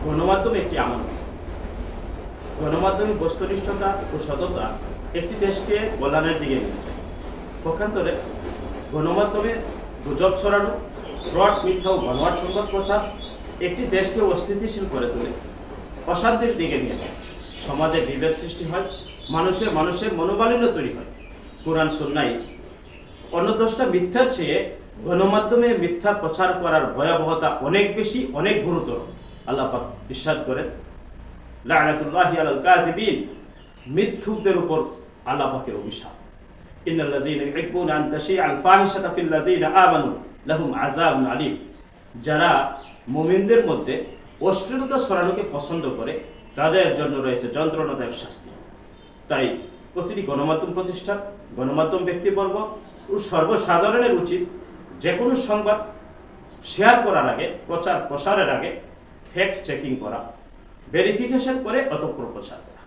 গণমাধ্যম একটি আমানত। গণমাধ্যমে বস্তুনিষ্ঠতা ও সততা একটি দেশকে কল্যাণের দিকে নিয়ে যায়। পক্ষান্তরে গণমাধ্যমে গুজব ছড়ানো, ফ্রড, মিথ্যা ও বানোয়াট সংবাদ প্রচার একটি দেশকে অস্থিতিশীল করে তোলে, অশান্তির দিকে নিয়ে যায়। সমাজে বিভেদ সৃষ্টি হয়, মানুষের মনোমালিন্য তৈরি হয়। কোরআন সুন্নাহয় অন্য 10টা মিথ্যার চেয়ে গণমাধ্যমে মিথ্যা প্রচার করার ভয়াবহতা অনেক বেশি, অনেক গুরুতর। আল্লাহ পাক ইরশাদ করেন, লা'নাতুল্লাহি আলাল কাযিবিন, মিথ্যুকদের উপর আল্লাহ পাকের অভিশাপ। ইন্নাল্লাযীনা ইউহিব্বুনা আন তাশিআল ফাহিশাতা ফিল্লাযীনা আমানু লাহুম আযাবুন আলীম। যারা মুমিনদের মধ্যে অশ্লীলতা ছড়ানোকে পছন্দ করে তাদের জন্য রয়েছে যন্ত্রণাদায়ক শাস্তি। তাই প্রতিটি গণমাধ্যম প্রতিষ্ঠান, গণমাধ্যম ব্যক্তিবর্গ ও সর্বসাধারণের উচিত যে কোনো সংবাদ শেয়ার করার আগে, প্রচার প্রসারের আগে ফ্যাক্ট চেকিং করা, ভেরিফিকেশন করে অতঃপর প্রচার করা।